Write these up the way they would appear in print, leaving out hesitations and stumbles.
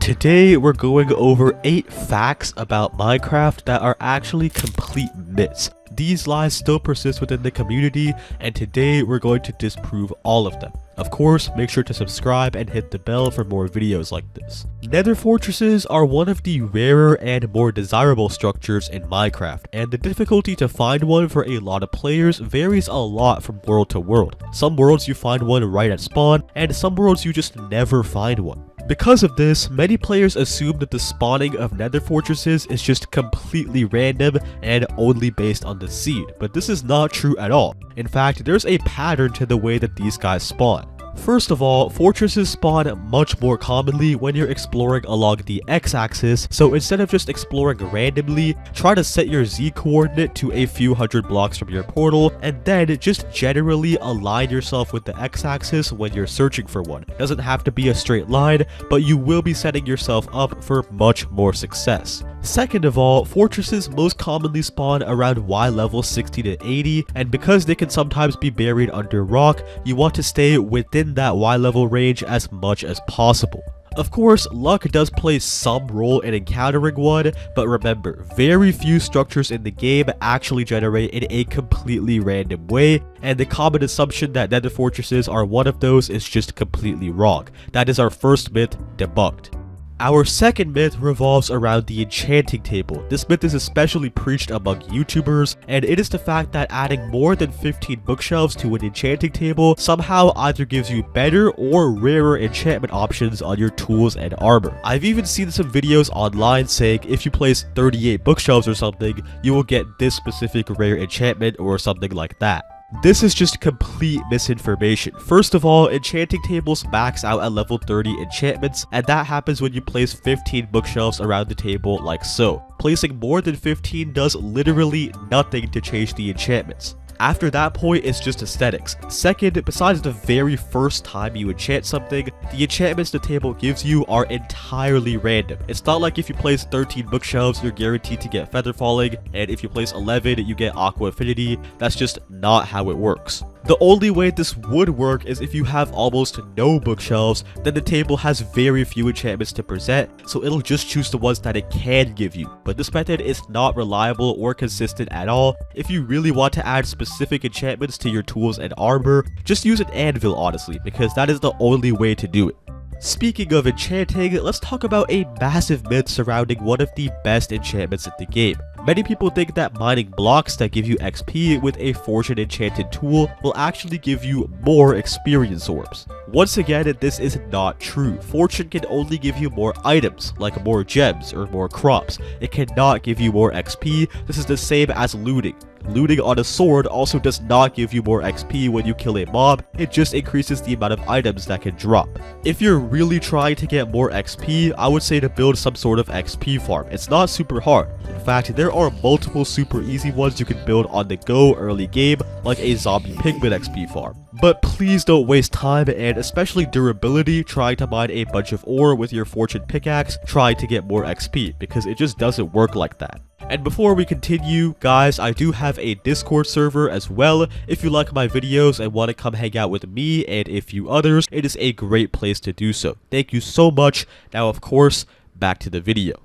Today we're going over 8 facts about Minecraft that are actually complete myths. These lies still persist within the community, and today we're going to disprove all of them. Of course, make sure to subscribe and hit the bell for more videos like this. Nether fortresses are one of the rarer and more desirable structures in Minecraft, and the difficulty to find one for a lot of players varies a lot from world to world. Some worlds you find one right at spawn, and some worlds you just never find one. Because of this, many players assume that the spawning of nether fortresses is just completely random and only based on the seed, but this is not true at all. In fact, there's a pattern to the way that these guys spawn. First of all, fortresses spawn much more commonly when you're exploring along the x-axis, so instead of just exploring randomly, try to set your z-coordinate to a few hundred blocks from your portal, and then just generally align yourself with the x-axis when you're searching for one. It doesn't have to be a straight line, but you will be setting yourself up for much more success. Second of all, fortresses most commonly spawn around Y level 60 to 80, and because they can sometimes be buried under rock, you want to stay within that Y level range as much as possible. Of course, luck does play some role in encountering one, but remember, very few structures in the game actually generate in a completely random way, and the common assumption that nether fortresses are one of those is just completely wrong. That is our first myth debunked. Our second myth revolves around the enchanting table. This myth is especially preached among YouTubers, and it is the fact that adding more than 15 bookshelves to an enchanting table somehow either gives you better or rarer enchantment options on your tools and armor. I've even seen some videos online saying if you place 38 bookshelves or something, you will get this specific rare enchantment or something like that. This is just complete misinformation. First of all, enchanting tables max out at level 30 enchantments, and that happens when you place 15 bookshelves around the table like so. Placing more than 15 does literally nothing to change the enchantments. After that point, it's just aesthetics. Second, besides the very first time you enchant something, the enchantments the table gives you are entirely random. It's not like if you place 13 bookshelves, you're guaranteed to get feather falling, and if you place 11, you get aqua affinity. That's just not how it works. The only way this would work is if you have almost no bookshelves, then the table has very few enchantments to present, so it'll just choose the ones that it can give you. But this method is not reliable or consistent at all. If you really want to add specific enchantments to your tools and armor, just use an anvil honestly, because that is the only way to do it. Speaking of enchanting, let's talk about a massive myth surrounding one of the best enchantments in the game. Many people think that mining blocks that give you XP with a fortune enchanted tool will actually give you more experience orbs. Once again, this is not true. Fortune can only give you more items, like more gems or more crops. It cannot give you more XP. This is the same as looting. Looting on a sword also does not give you more XP when you kill a mob, it just increases the amount of items that can drop. If you're really trying to get more XP, I would say to build some sort of XP farm. It's not super hard. In fact, there are multiple super easy ones you can build on the go early game, like a zombie pigman XP farm. But please don't waste time and especially durability trying to mine a bunch of ore with your fortune pickaxe trying to get more XP, because it just doesn't work like that. And before we continue, guys, I do have a Discord server as well. If you like my videos and want to come hang out with me and a few others, it is a great place to do so. Thank you so much. Now, of course, back to the video.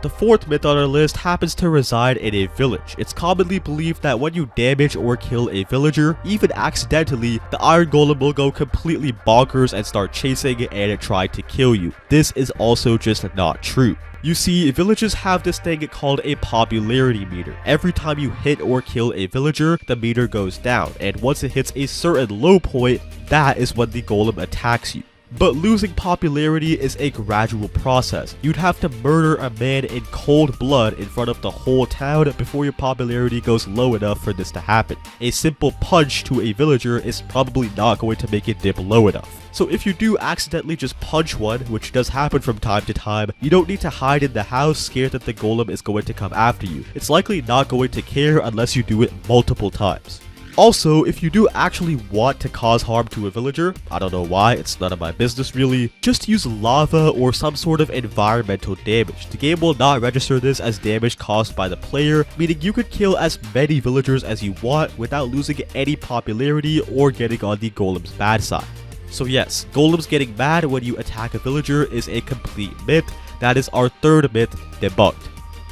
The fourth myth on our list happens to reside in a village. It's commonly believed that when you damage or kill a villager, even accidentally, the iron golem will go completely bonkers and start chasing and try to kill you. This is also just not true. You see, villages have this thing called a popularity meter. Every time you hit or kill a villager, the meter goes down, and once it hits a certain low point, that is when the golem attacks you. But losing popularity is a gradual process. You'd have to murder a man in cold blood in front of the whole town before your popularity goes low enough for this to happen. A simple punch to a villager is probably not going to make it dip low enough. So if you do accidentally just punch one, which does happen from time to time, you don't need to hide in the house scared that the golem is going to come after you. It's likely not going to care unless you do it multiple times. Also, if you do actually want to cause harm to a villager, I don't know why, it's none of my business really, just use lava or some sort of environmental damage. The game will not register this as damage caused by the player, meaning you could kill as many villagers as you want without losing any popularity or getting on the golem's bad side. So yes, golems getting mad when you attack a villager is a complete myth. That is our third myth debunked.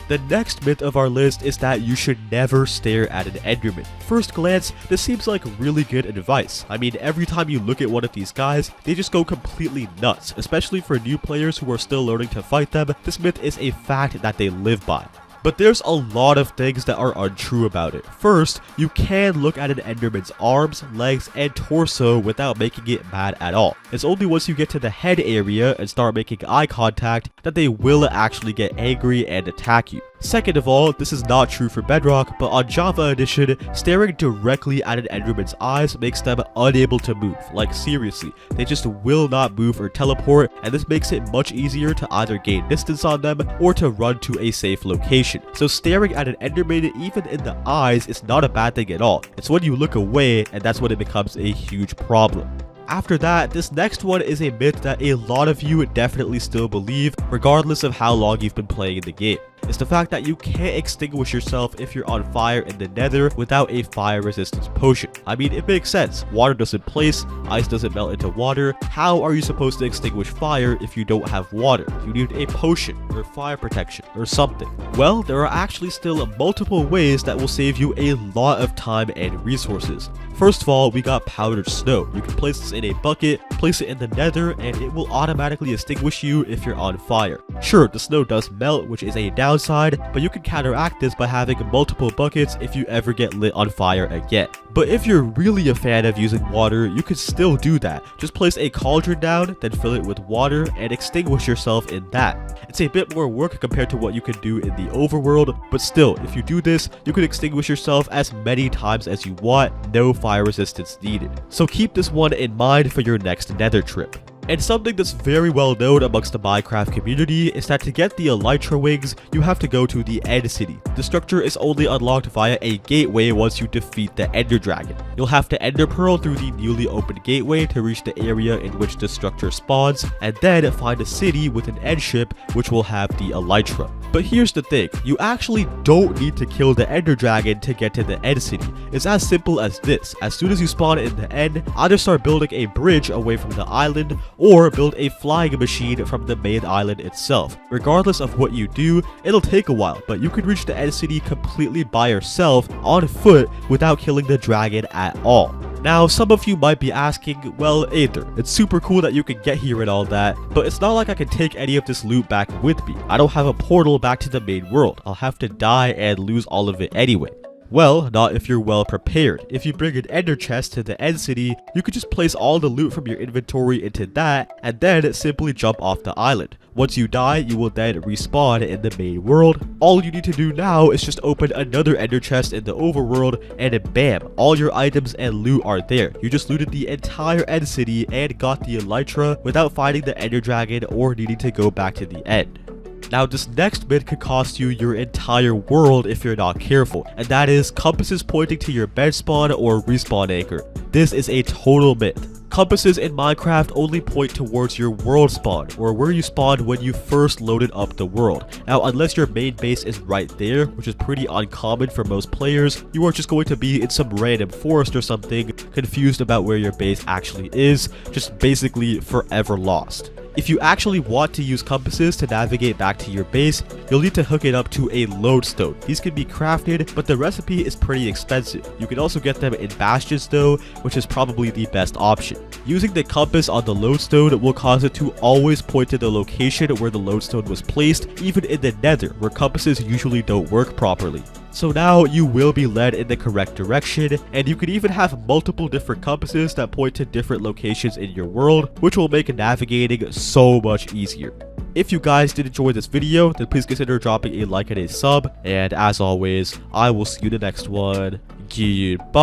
The next myth of our list is that you should never stare at an Enderman. First glance, this seems like really good advice. I mean, every time you look at one of these guys, they just go completely nuts, especially for new players who are still learning to fight them. This myth is a fact that they live by. But there's a lot of things that are untrue about it. First, you can look at an Enderman's arms, legs, and torso without making it mad at all. It's only once you get to the head area and start making eye contact that they will actually get angry and attack you. Second of all, this is not true for Bedrock, but on Java Edition, staring directly at an Enderman's eyes makes them unable to move. Like seriously, they just will not move or teleport, and this makes it much easier to either gain distance on them or to run to a safe location. So staring at an Enderman even in the eyes is not a bad thing at all. It's when you look away and that's when it becomes a huge problem. After that, this next one is a myth that a lot of you definitely still believe, regardless of how long you've been playing in the game. It's the fact that you can't extinguish yourself if you're on fire in the Nether without a fire resistance potion. I mean, it makes sense. Water doesn't place, ice doesn't melt into water. How are you supposed to extinguish fire if you don't have water? You need a potion or fire protection or something. Well, there are actually still multiple ways that will save you a lot of time and resources. First of all, we got powdered snow. You can place this in a bucket, place it in the Nether, and it will automatically extinguish you if you're on fire. Sure, the snow does melt, which is a downside, but you can counteract this by having multiple buckets if you ever get lit on fire again. But if you're really a fan of using water, you can still do that. Just place a cauldron down, then fill it with water, and extinguish yourself in that. It's a bit more work compared to what you can do in the overworld, but still, if you do this, you can extinguish yourself as many times as you want, no fire resistance needed. So keep this one in mind for your next Nether trip. And something that's very well known amongst the Minecraft community is that to get the Elytra wings, you have to go to the End City. The structure is only unlocked via a gateway once you defeat the Ender Dragon. You'll have to Ender Pearl through the newly opened gateway to reach the area in which the structure spawns, and then find a city with an end ship which will have the Elytra. But here's the thing, you actually don't need to kill the Ender Dragon to get to the End City. It's as simple as this. As soon as you spawn in the end, either start building a bridge away from the island, or build a flying machine from the main island itself. Regardless of what you do, it'll take a while, but you can reach the End City completely by yourself, on foot, without killing the dragon at all. Now, some of you might be asking, well, Aether, it's super cool that you can get here and all that, but it's not like I can take any of this loot back with me. I don't have a portal back to the main world. I'll have to die and lose all of it anyway. Well, not if you're well prepared. If you bring an ender chest to the End City, you could just place all the loot from your inventory into that, and then simply jump off the island. Once you die, you will then respawn in the main world. All you need to do now is just open another ender chest in the overworld, and bam, all your items and loot are there. You just looted the entire End City and got the Elytra without finding the Ender Dragon or needing to go back to the end. Now, this next myth could cost you your entire world if you're not careful, and that is compasses pointing to your bed spawn or respawn anchor. This is a total myth. Compasses in Minecraft only point towards your world spawn, or where you spawned when you first loaded up the world. Now, unless your main base is right there, which is pretty uncommon for most players, you are just going to be in some random forest or something, confused about where your base actually is, just basically forever lost. If you actually want to use compasses to navigate back to your base, you'll need to hook it up to a lodestone. These can be crafted, but the recipe is pretty expensive. You can also get them in bastions though, which is probably the best option. Using the compass on the lodestone will cause it to always point to the location where the lodestone was placed, even in the Nether, where compasses usually don't work properly. So now you will be led in the correct direction, and you can even have multiple different compasses that point to different locations in your world, which will make navigating so much easier. If you guys did enjoy this video, then please consider dropping a like and a sub, and as always, I will see you in the next one. Goodbye!